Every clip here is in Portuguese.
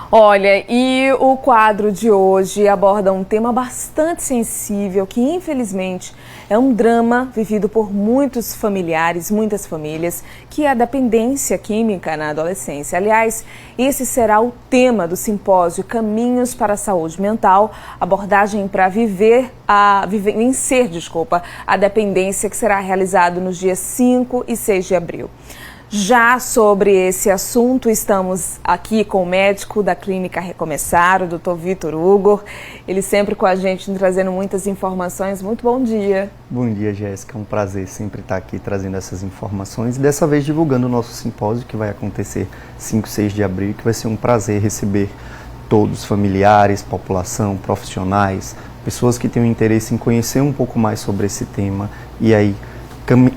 Olha, e o quadro de hoje aborda um tema bastante sensível que, infelizmente, é um drama vivido por muitos familiares, muitas famílias, que é a dependência química na adolescência. Aliás, esse será o tema do simpósio Caminhos para a Saúde Mental, abordagem para vencer, a dependência, que será realizado nos dias 5 e 6 de abril. Já sobre esse assunto, estamos aqui com o médico da Clínica Recomeçar, o Dr. Vitor Hugo. Ele sempre com a gente, trazendo muitas informações. Muito bom dia. Bom dia, Jéssica. É um prazer sempre estar aqui trazendo essas informações. E dessa vez divulgando o nosso simpósio, que vai acontecer 5 e 6 de abril, que vai ser um prazer receber todos, familiares, população, profissionais, pessoas que tenham interesse em conhecer um pouco mais sobre esse tema e aí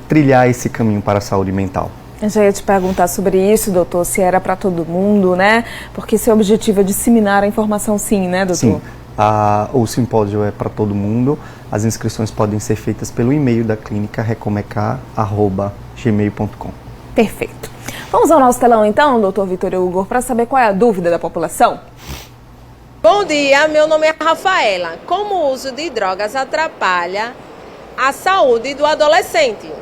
trilhar esse caminho para a saúde mental. Eu já ia te perguntar sobre isso, doutor, se era para todo mundo, né? Porque seu objetivo é disseminar a informação, sim, né, doutor? Sim, o simpósio é para todo mundo. As inscrições podem ser feitas pelo e-mail da clínica recomecar@gmail.com. Perfeito. Vamos ao nosso telão então, doutor Vitor Hugo, para saber qual é a dúvida da população? Bom dia, meu nome é Rafaela. Como o uso de drogas atrapalha a saúde do adolescente?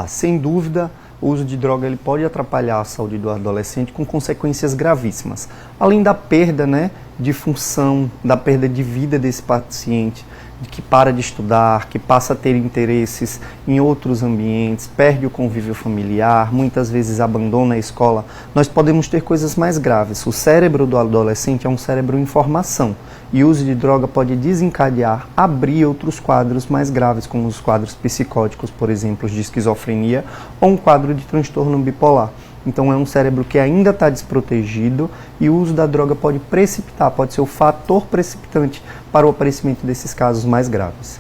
Sem dúvida, o uso de droga ele pode atrapalhar a saúde do adolescente com consequências gravíssimas. Além da perda, de função, da perda de vida desse paciente, que para de estudar, que passa a ter interesses em outros ambientes, perde o convívio familiar, muitas vezes abandona a escola, nós podemos ter coisas mais graves. O cérebro do adolescente é um cérebro em formação e o uso de droga pode desencadear, abrir outros quadros mais graves, como os quadros psicóticos, por exemplo, de esquizofrenia ou um quadro de transtorno bipolar. Então é um cérebro que ainda está desprotegido e o uso da droga pode precipitar, pode ser o fator precipitante para o aparecimento desses casos mais graves.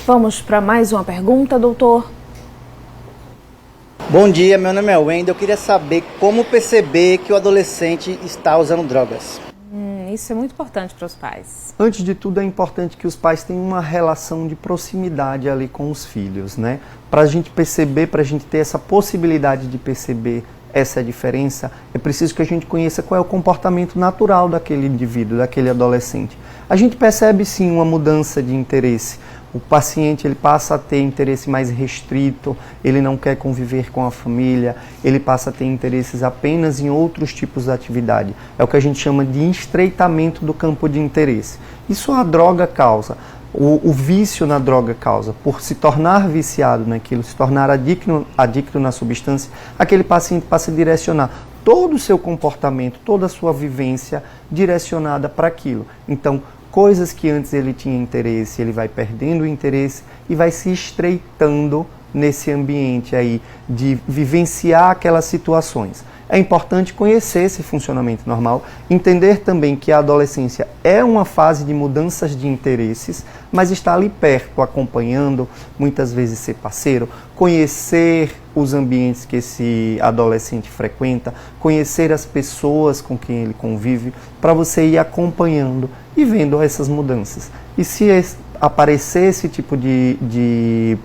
Vamos para mais uma pergunta, doutor. Bom dia, meu nome é Wendel. Eu queria saber como perceber que o adolescente está usando drogas. Isso é muito importante para os pais. Antes de tudo, é importante que os pais tenham uma relação de proximidade ali com os filhos, Para a gente perceber, para a gente ter essa possibilidade de perceber essa diferença, é preciso que a gente conheça qual é o comportamento natural daquele indivíduo, daquele adolescente. A gente percebe sim uma mudança de interesse. O paciente ele passa a ter interesse mais restrito, ele não quer conviver com a família, ele passa a ter interesses apenas em outros tipos de atividade. É o que a gente chama de estreitamento do campo de interesse. Isso a droga causa. O vício na droga causa, por se tornar viciado naquilo, se tornar adicto na substância, aquele paciente passa a direcionar todo o seu comportamento, toda a sua vivência direcionada para aquilo. Então, coisas que antes ele tinha interesse, ele vai perdendo o interesse e vai se estreitando nesse ambiente aí de vivenciar aquelas situações. É importante conhecer esse funcionamento normal, entender também que a adolescência é uma fase de mudanças de interesses, mas estar ali perto, acompanhando, muitas vezes ser parceiro, conhecer os ambientes que esse adolescente frequenta, conhecer as pessoas com quem ele convive, para você ir acompanhando e vendo essas mudanças. E se aparecer esse tipo de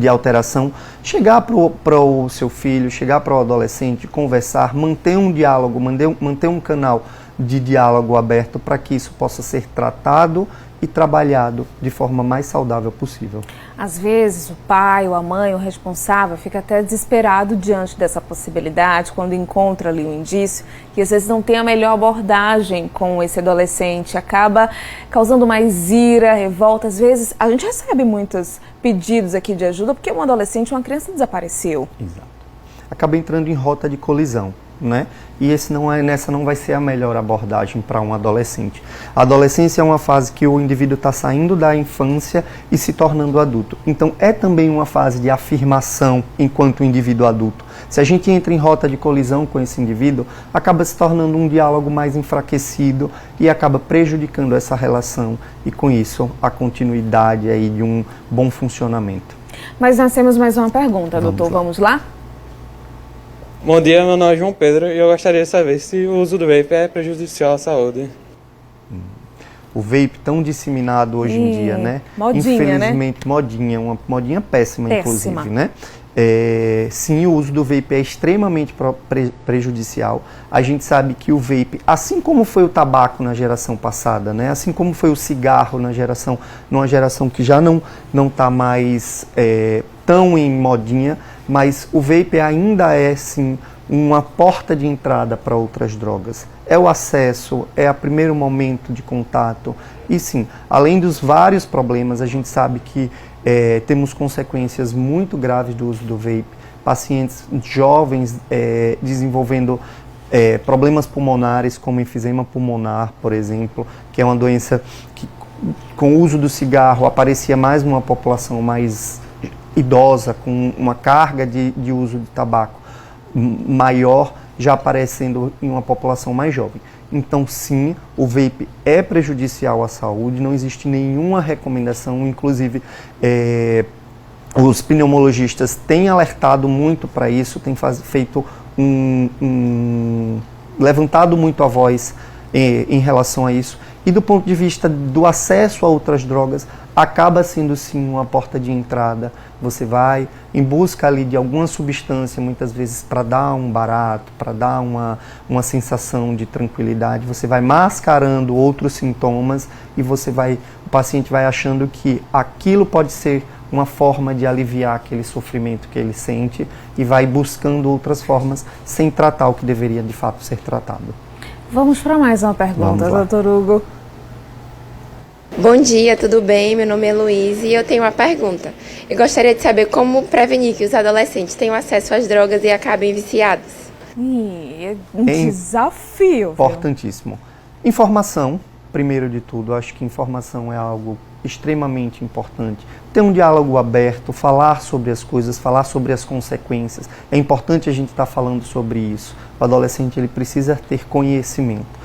alteração, chegar para o seu filho, chegar para o adolescente, conversar, manter um diálogo, manter um canal de diálogo aberto para que isso possa ser tratado e trabalhado de forma mais saudável possível. Às vezes o pai ou a mãe, o responsável, fica até desesperado diante dessa possibilidade, quando encontra ali um indício, e às vezes não tem a melhor abordagem com esse adolescente, acaba causando mais ira, revolta. Às vezes a gente recebe muitos pedidos aqui de ajuda porque um adolescente, uma criança desapareceu. Exato. Acaba entrando em rota de colisão. E essa não vai ser a melhor abordagem para um adolescente. A adolescência é uma fase que o indivíduo está saindo da infância e se tornando adulto. Então é também uma fase de afirmação enquanto indivíduo adulto. Se a gente entra em rota de colisão com esse indivíduo, acaba se tornando um diálogo mais enfraquecido e acaba prejudicando essa relação e com isso a continuidade aí de um bom funcionamento. Mas nós temos mais uma pergunta, doutor. Vamos lá? Bom dia, meu nome é João Pedro e eu gostaria de saber se o uso do vape é prejudicial à saúde. O vape tão disseminado hoje em dia, Modinha, Infelizmente, modinha, uma modinha péssima, inclusive, Sim, o uso do vape é extremamente prejudicial. A gente sabe que o vape, assim como foi o tabaco na geração passada, né? Assim como foi o cigarro numa geração que já não está mais tão em modinha, mas o vape ainda é, sim, uma porta de entrada para outras drogas. É o acesso, é o primeiro momento de contato. E sim, além dos vários problemas, a gente sabe que temos consequências muito graves do uso do vape. Pacientes jovens desenvolvendo problemas pulmonares, como enfisema pulmonar, por exemplo, que é uma doença que, com o uso do cigarro, aparecia mais numa população mais idosa, com uma carga de uso de tabaco maior, já aparecendo em uma população mais jovem. Então, sim, o vape é prejudicial à saúde, não existe nenhuma recomendação, inclusive os pneumologistas têm alertado muito para isso, têm feito levantado muito a voz em relação a isso. E do ponto de vista do acesso a outras drogas, acaba sendo sim uma porta de entrada. Você vai em busca ali de alguma substância, muitas vezes para dar um barato, para dar uma sensação de tranquilidade. Você vai mascarando outros sintomas e o paciente vai achando que aquilo pode ser uma forma de aliviar aquele sofrimento que ele sente e vai buscando outras formas sem tratar o que deveria de fato ser tratado. Vamos para mais uma pergunta, doutor Hugo. Bom dia, tudo bem? Meu nome é Luiz e eu tenho uma pergunta. Eu gostaria de saber como prevenir que os adolescentes tenham acesso às drogas e acabem viciados. É um desafio. Importantíssimo. Informação, primeiro de tudo. Acho que informação é algo extremamente importante. Ter um diálogo aberto, falar sobre as coisas, falar sobre as consequências. É importante a gente estar falando sobre isso. O adolescente ele precisa ter conhecimento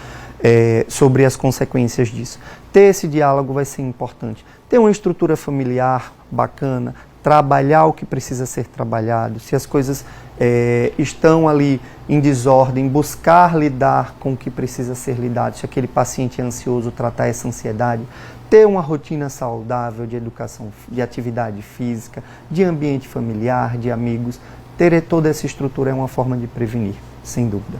sobre as consequências disso. Ter esse diálogo vai ser importante. Ter uma estrutura familiar bacana, trabalhar o que precisa ser trabalhado. Se as coisas estão ali em desordem, buscar lidar com o que precisa ser lidado. Se aquele paciente é ansioso, tratar essa ansiedade. Ter uma rotina saudável de educação, de atividade física, de ambiente familiar, de amigos. Ter toda essa estrutura é uma forma de prevenir, sem dúvida.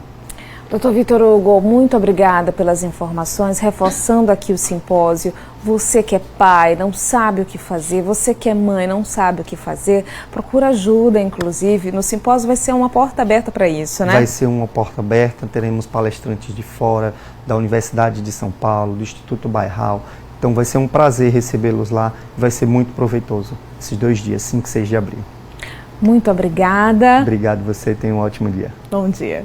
Doutor Vitor Hugo, muito obrigada pelas informações, reforçando aqui o simpósio. Você que é pai, não sabe o que fazer, você que é mãe, não sabe o que fazer, procura ajuda, inclusive. No simpósio vai ser uma porta aberta para isso, né? Vai ser uma porta aberta, teremos palestrantes de fora, da Universidade de São Paulo, do Instituto Bairral. Então vai ser um prazer recebê-los lá, vai ser muito proveitoso esses 2 dias, 5 e 6 de abril. Muito obrigada. Obrigado você, tenha um ótimo dia. Bom dia.